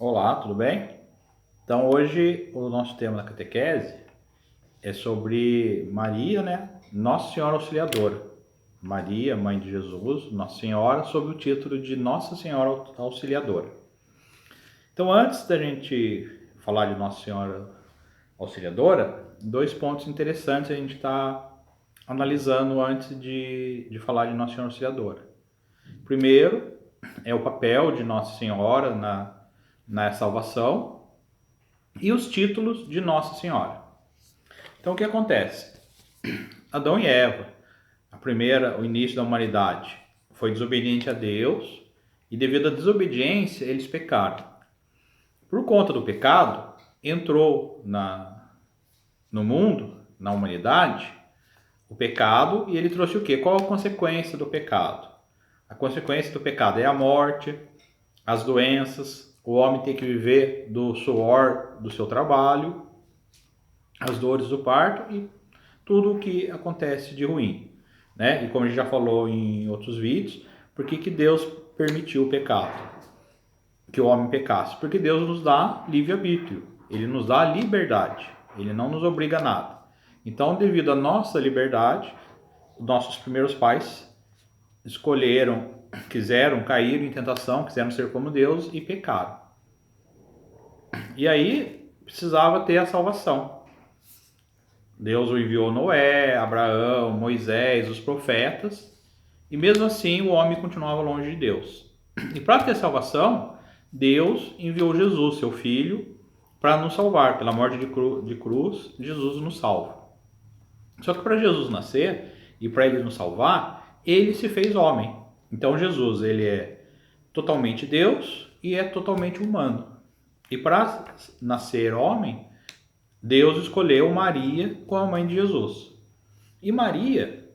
Olá, tudo bem? Então hoje o nosso tema da catequese é sobre Maria, né? Nossa Senhora Auxiliadora. Maria, mãe de Jesus, Nossa Senhora, sob o título de Nossa Senhora Auxiliadora. Então antes da gente falar de Nossa Senhora Auxiliadora, dois pontos interessantes a gente está analisando antes de falar de Nossa Senhora Auxiliadora. Primeiro é o papel de Nossa Senhora na salvação e os títulos de Nossa Senhora. Então o que acontece? Adão e Eva, o início da humanidade, foi desobediente a Deus e devido à desobediência eles pecaram. Por conta do pecado, entrou no mundo, na humanidade, o pecado e ele trouxe o quê? Qual a consequência do pecado? A consequência do pecado é a morte, as doenças, o homem tem que viver do suor do seu trabalho, as dores do parto e tudo o que acontece de ruim, né? E como a gente já falou em outros vídeos, por que Deus permitiu o pecado? Que o homem pecasse? Porque Deus nos dá livre-arbítrio, Ele nos dá liberdade, Ele não nos obriga a nada. Então, devido à nossa liberdade, nossos primeiros pais quiseram cair em tentação, quiseram ser como Deus e pecaram. E aí, precisava ter a salvação. Deus o enviou Noé, Abraão, Moisés, os profetas, e mesmo assim o homem continuava longe de Deus. E para ter salvação, Deus enviou Jesus, seu filho, para nos salvar. Pela morte de cruz, Jesus nos salva. Só que para Jesus nascer e para ele nos salvar, ele se fez homem. Então Jesus, ele é totalmente Deus e é totalmente humano. E para nascer homem, Deus escolheu Maria como a mãe de Jesus. E Maria,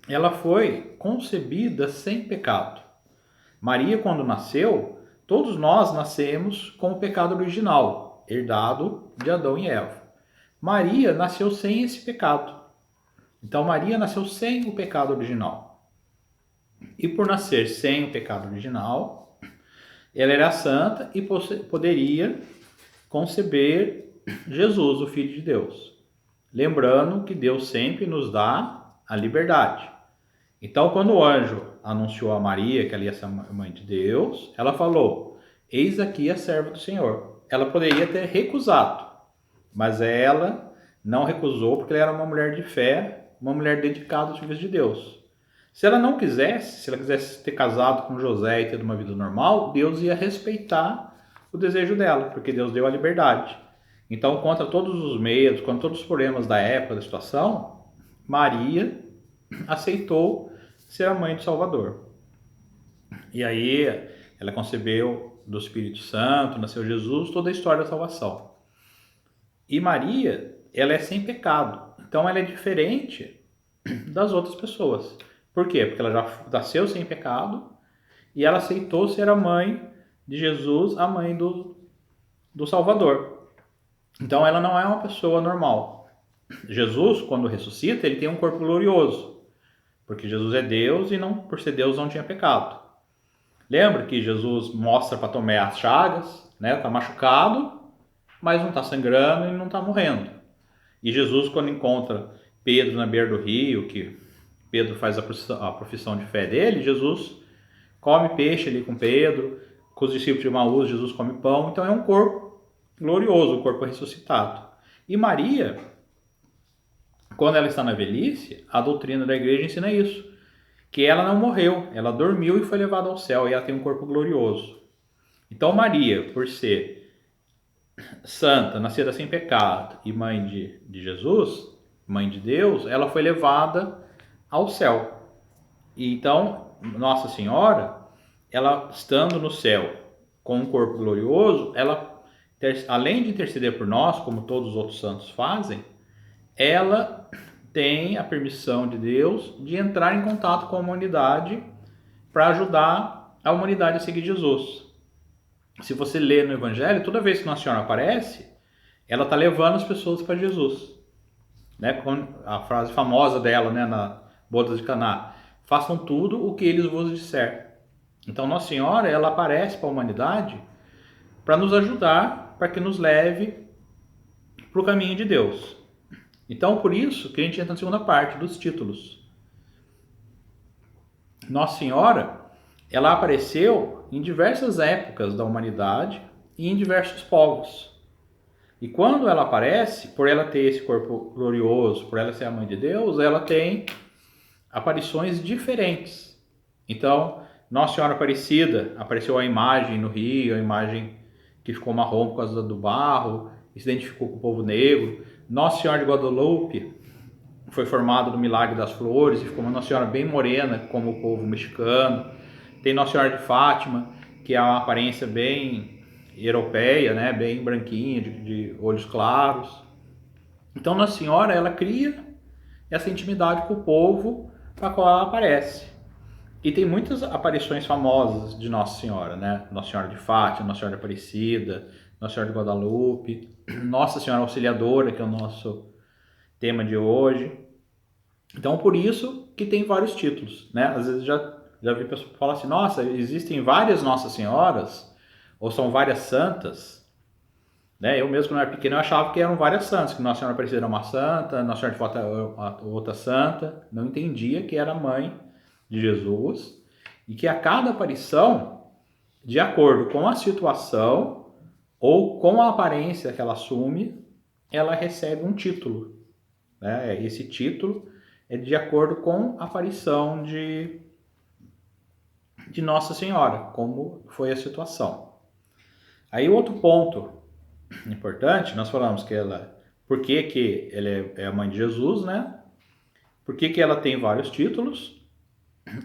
ela foi concebida sem pecado. Maria, quando nasceu, todos nós nascemos com o pecado original, herdado de Adão e Eva. Maria nasceu sem esse pecado. Então Maria nasceu sem o pecado original. E por nascer sem o pecado original, ela era santa e poderia conceber Jesus, o Filho de Deus. Lembrando que Deus sempre nos dá a liberdade. Então, quando o anjo anunciou a Maria que ela ia ser mãe de Deus, ela falou: eis aqui a serva do Senhor. Ela poderia ter recusado, mas ela não recusou porque ela era uma mulher de fé, uma mulher dedicada aos serviço de Deus. Se ela não quisesse, se ela quisesse ter casado com José e ter uma vida normal, Deus ia respeitar o desejo dela, porque Deus deu a liberdade. Então, contra todos os medos, contra todos os problemas da época, da situação, Maria aceitou ser a mãe do Salvador. E aí ela concebeu do Espírito Santo, nasceu Jesus, toda a história da salvação. E Maria, ela é sem pecado. Então ela é diferente das outras pessoas. Por quê? Porque ela já nasceu sem pecado e ela aceitou ser a mãe de Jesus, a mãe do Salvador. Então ela não é uma pessoa normal. Jesus, quando ressuscita, ele tem um corpo glorioso, porque Jesus é Deus e não, por ser Deus não tinha pecado. Lembra que Jesus mostra para Tomé as chagas, né? Tá machucado, mas não está sangrando e não está morrendo. E Jesus, quando encontra Pedro na beira do rio, que Pedro faz a profissão de fé dele, Jesus come peixe ali com Pedro, com os discípulos de Emaús, Jesus come pão. Então é um corpo glorioso, um corpo ressuscitado. E Maria, quando ela está na velhice, a doutrina da igreja ensina isso, que ela não morreu, ela dormiu e foi levada ao céu, e ela tem um corpo glorioso. Então Maria, por ser santa, nascida sem pecado e mãe de Jesus, mãe de Deus, ela foi levada ao céu. E então, Nossa Senhora, ela estando no céu com um corpo glorioso, ela, além de interceder por nós, como todos os outros santos fazem, ela tem a permissão de Deus de entrar em contato com a humanidade para ajudar a humanidade a seguir Jesus. Se você lê no Evangelho, toda vez que Nossa Senhora aparece, ela está levando as pessoas para Jesus. Né? Com a frase famosa dela, né, na boda de Caná: façam tudo o que eles vos disser. Então Nossa Senhora, ela aparece para a humanidade para nos ajudar, para que nos leve para o caminho de Deus. Então, por isso que a gente entra na segunda parte dos títulos. Nossa Senhora, ela apareceu em diversas épocas da humanidade e em diversos povos. E quando ela aparece, por ela ter esse corpo glorioso, por ela ser a mãe de Deus, ela tem aparições diferentes. Então, Nossa Senhora Aparecida, apareceu a imagem no rio, a imagem que ficou marrom por causa do barro, e se identificou com o povo negro. Nossa Senhora de Guadalupe foi formada do Milagre das Flores e ficou uma Nossa Senhora bem morena, como o povo mexicano. Tem Nossa Senhora de Fátima, que é uma aparência bem europeia, né? Bem branquinha, de olhos claros. Então Nossa Senhora, ela cria essa intimidade com o povo para qual ela aparece. E tem muitas aparições famosas de Nossa Senhora, né? Nossa Senhora de Fátima, Nossa Senhora de Aparecida, Nossa Senhora de Guadalupe, Nossa Senhora Auxiliadora, que é o nosso tema de hoje. Então, por isso que tem vários títulos, né? Às vezes já vi pessoas falar assim, nossa, existem várias Nossas Senhoras, ou são várias santas, né? Eu mesmo, quando era pequeno, eu achava que eram várias santas, que Nossa Senhora Aparecida era uma santa, Nossa Senhora de Fátima era outra santa, não entendia que era mãe de Jesus, e que a cada aparição, de acordo com a situação, ou com a aparência que ela assume, ela recebe um título, né? Esse título é de acordo com a aparição de Nossa Senhora, como foi a situação. Aí outro ponto importante, nós falamos que ela, por que ela é a mãe de Jesus, né? Por que ela tem vários títulos?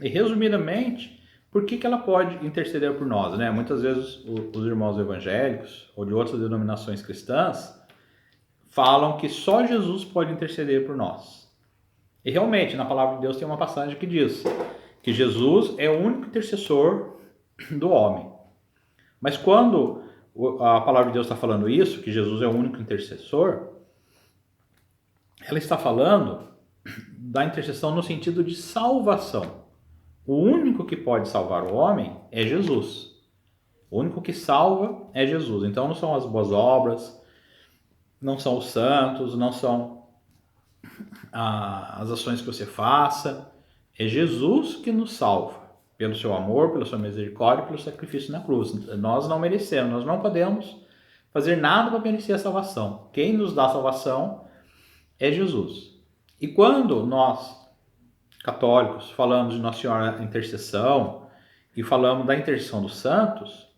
E resumidamente, por que ela pode interceder por nós, né? Muitas vezes os irmãos evangélicos ou de outras denominações cristãs falam que só Jesus pode interceder por nós. E realmente, na palavra de Deus tem uma passagem que diz que Jesus é o único intercessor do homem. Mas quando a palavra de Deus está falando isso, que Jesus é o único intercessor, ela está falando da intercessão no sentido de salvação. O único que pode salvar o homem é Jesus. O único que salva é Jesus. Então não são as boas obras, não são os santos, não são as ações que você faça. É Jesus que nos salva, pelo seu amor, pela sua misericórdia, pelo sacrifício na cruz. Nós não merecemos, nós não podemos fazer nada para merecer a salvação. Quem nos dá a salvação é Jesus. E quando nós, católicos, falamos de Nossa Senhora Intercessão e falamos da intercessão dos santos,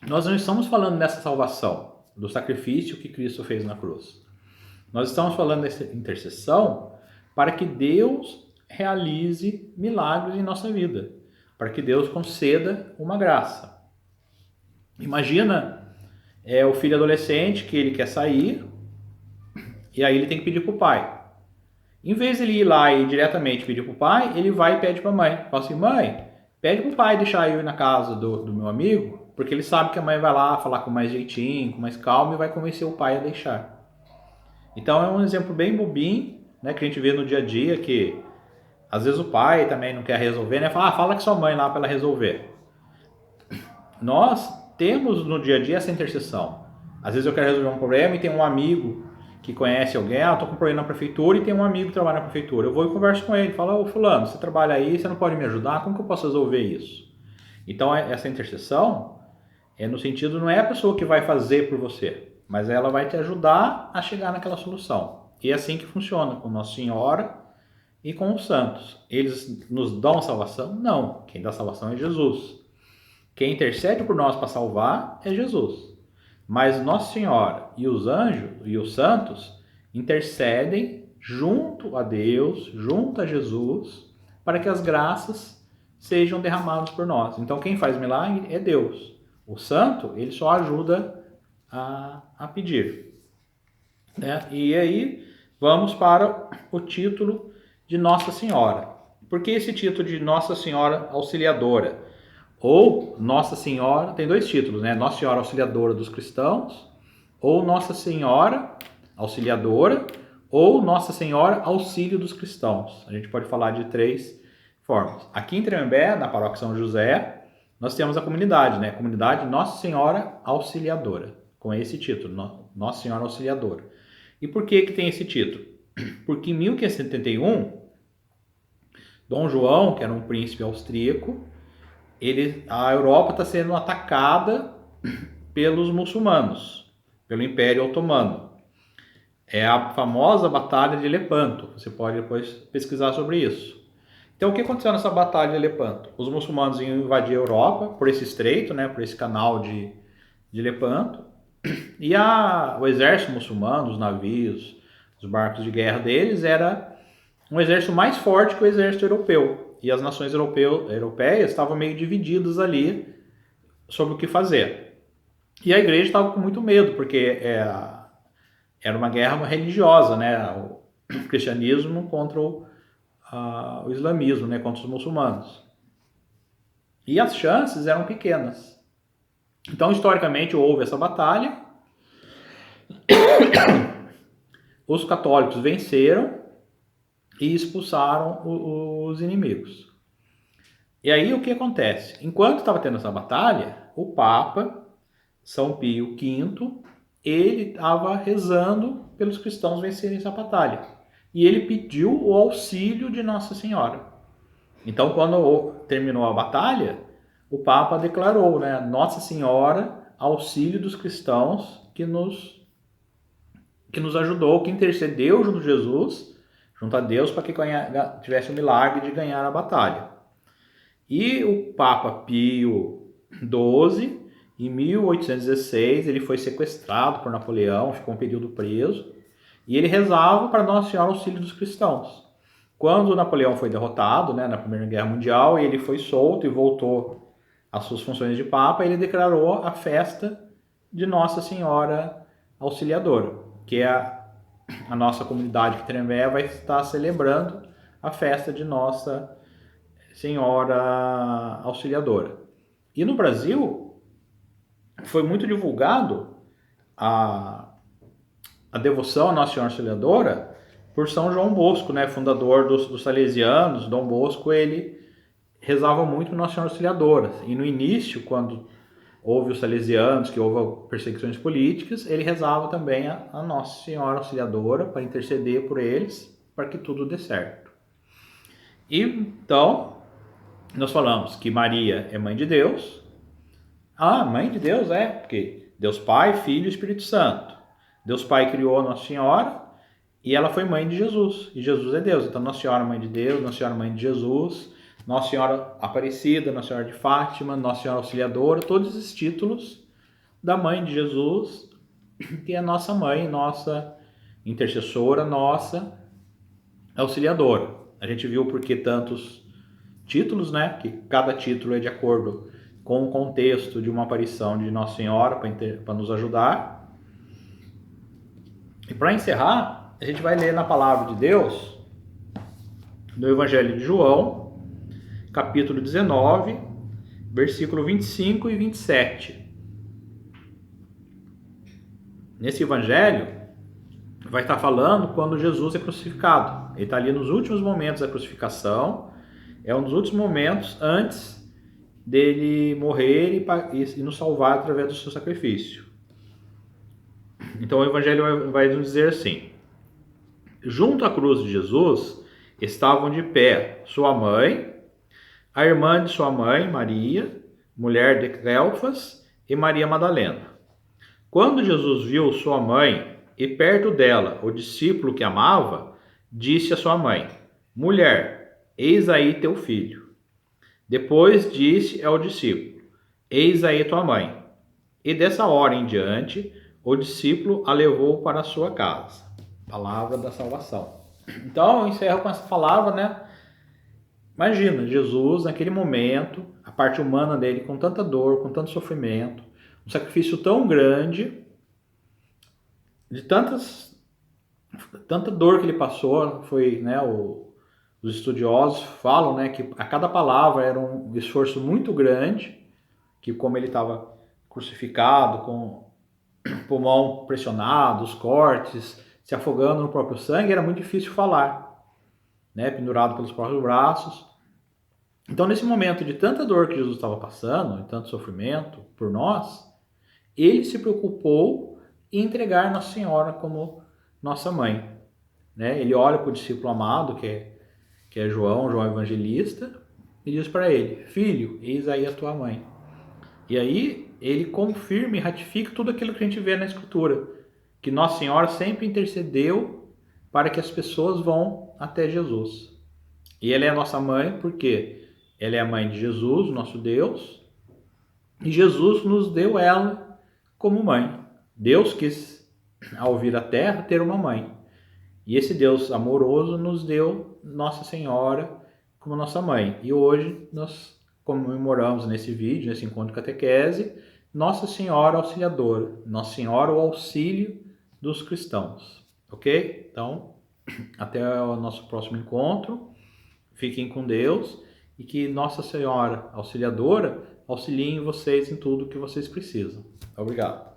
nós não estamos falando dessa salvação, do sacrifício que Cristo fez na cruz. Nós estamos falando dessa intercessão para que Deus realize milagres em nossa vida, para que Deus conceda uma graça. Imagina o filho adolescente que ele quer sair e aí ele tem que pedir para o pai. Em vez de ele ir lá e diretamente pedir para o pai, ele vai e pede para a mãe. Fala assim, mãe, pede para o pai deixar eu ir na casa do meu amigo, porque ele sabe que a mãe vai lá falar com mais jeitinho, com mais calma e vai convencer o pai a deixar. Então é um exemplo bem bobinho, né, que a gente vê no dia a dia, que às vezes o pai também não quer resolver, né? Fala com sua mãe lá para ela resolver. Nós temos no dia a dia essa intercessão. Às vezes eu quero resolver um problema e tem um amigo que conhece alguém, tô com um problema na prefeitura e tem um amigo que trabalha na prefeitura. Eu vou e converso com ele, falo, ô fulano, você trabalha aí, você não pode me ajudar? Como que eu posso resolver isso? Então essa intercessão no sentido, não é a pessoa que vai fazer por você, mas ela vai te ajudar a chegar naquela solução. E é assim que funciona com Nossa Senhora e com os santos. Eles nos dão a salvação? Não. Quem dá a salvação é Jesus. Quem intercede por nós para salvar é Jesus. Mas Nossa Senhora e os anjos e os santos intercedem junto a Deus, junto a Jesus, para que as graças sejam derramadas por nós. Então quem faz milagre é Deus. O santo, ele só ajuda a pedir. Né? E aí vamos para o título de Nossa Senhora. Por que esse título de Nossa Senhora Auxiliadora? Ou Nossa Senhora, tem dois títulos, né? Nossa Senhora Auxiliadora dos cristãos, ou Nossa Senhora Auxiliadora, ou Nossa Senhora Auxílio dos cristãos. A gente pode falar de três formas. Aqui em Tremembé, na Paróquia São José, nós temos a comunidade, né? Comunidade Nossa Senhora Auxiliadora, com esse título, Nossa Senhora Auxiliadora. E por que tem esse título? Porque em 1571, Dom João, que era um príncipe austríaco, a Europa está sendo atacada pelos muçulmanos, pelo Império Otomano. É a famosa Batalha de Lepanto. Você pode depois pesquisar sobre isso. Então, o que aconteceu nessa Batalha de Lepanto? Os muçulmanos iam invadir a Europa por esse estreito, né, por esse canal de Lepanto. E o exército muçulmano, os navios, os barcos de guerra deles, era um exército mais forte que o exército europeu. E as nações europeias estavam meio divididas ali sobre o que fazer. E a igreja estava com muito medo, porque era uma guerra religiosa, né? O cristianismo contra o islamismo, né? Contra os muçulmanos. E as chances eram pequenas. Então, historicamente, houve essa batalha. Os católicos venceram e expulsaram os inimigos. E aí o que acontece? Enquanto estava tendo essa batalha, o Papa São Pio V, ele estava rezando pelos cristãos vencerem essa batalha. E ele pediu o auxílio de Nossa Senhora. Então, quando terminou a batalha, o Papa declarou, né, Nossa Senhora, auxílio dos cristãos que nos ajudou, que intercedeu junto a Deus, para que tivesse o milagre de ganhar a batalha. E o Papa Pio XII, em 1816, ele foi sequestrado por Napoleão, ficou um período preso, e ele rezava para Nossa Senhora auxílio dos cristãos. Quando Napoleão foi derrotado, né, na Primeira Guerra Mundial, ele foi solto e voltou às suas funções de Papa, ele declarou a festa de Nossa Senhora Auxiliadora, que é a nossa comunidade que Tremembé vai estar celebrando a festa de Nossa Senhora Auxiliadora. E no Brasil foi muito divulgado a devoção à Nossa Senhora Auxiliadora por São João Bosco, né, fundador dos Salesianos. Dom Bosco, ele rezava muito para Nossa Senhora Auxiliadora. E no início, quando houve os Salesianos, que houve perseguições políticas, ele rezava também a Nossa Senhora Auxiliadora para interceder por eles, para que tudo dê certo. E então, nós falamos que Maria é mãe de Deus. Mãe de Deus porque Deus Pai, Filho e Espírito Santo. Deus Pai criou a Nossa Senhora e ela foi mãe de Jesus. E Jesus é Deus. Então, Nossa Senhora mãe de Deus, Nossa Senhora mãe de Jesus, Nossa Senhora Aparecida, Nossa Senhora de Fátima, Nossa Senhora Auxiliadora, todos esses títulos da mãe de Jesus, que é nossa mãe, nossa intercessora, nossa auxiliadora. A gente viu por que tantos títulos, né? Que cada título é de acordo com o contexto de uma aparição de Nossa Senhora para nos ajudar. E para encerrar, a gente vai ler na Palavra de Deus, no Evangelho de João, capítulo 19, versículo 25 e 27. Nesse Evangelho, vai estar falando quando Jesus é crucificado. Ele está ali nos últimos momentos da crucificação, é um dos últimos momentos antes dele morrer e nos salvar através do seu sacrifício. Então o Evangelho vai nos dizer assim: junto à cruz de Jesus estavam de pé sua mãe, a irmã de sua mãe, Maria, mulher de Cleofas, e Maria Madalena. Quando Jesus viu sua mãe e perto dela o discípulo que amava, disse à sua mãe: mulher, eis aí teu filho. Depois disse ao discípulo: eis aí tua mãe. E dessa hora em diante, o discípulo a levou para a sua casa. Palavra da salvação. Então eu encerro com essa palavra, né? Imagina, Jesus naquele momento, a parte humana dele com tanta dor, com tanto sofrimento, um sacrifício tão grande, de tanta dor que ele passou, foi, né, os estudiosos falam, né, que a cada palavra era um esforço muito grande, que como ele estava crucificado, com o pulmão pressionado, os cortes, se afogando no próprio sangue, era muito difícil falar, né, pendurado pelos próprios braços. Então, nesse momento de tanta dor que Jesus estava passando, e tanto sofrimento por nós, ele se preocupou em entregar Nossa Senhora como nossa mãe. Né? Ele olha para o discípulo amado, que é João Evangelista, e diz para ele: filho, eis aí a tua mãe. E aí ele confirma e ratifica tudo aquilo que a gente vê na Escritura, que Nossa Senhora sempre intercedeu para que as pessoas vão até Jesus. E ela é a nossa mãe porque ela é a mãe de Jesus, nosso Deus, e Jesus nos deu ela como mãe. Deus quis, ao vir à Terra, ter uma mãe. E esse Deus amoroso nos deu Nossa Senhora como nossa mãe. E hoje nós comemoramos nesse vídeo, nesse encontro de catequese, Nossa Senhora Auxiliadora, Nossa Senhora o auxílio dos cristãos. Ok? Então, até o nosso próximo encontro. Fiquem com Deus e que Nossa Senhora Auxiliadora auxilie vocês em tudo que vocês precisam. Obrigado.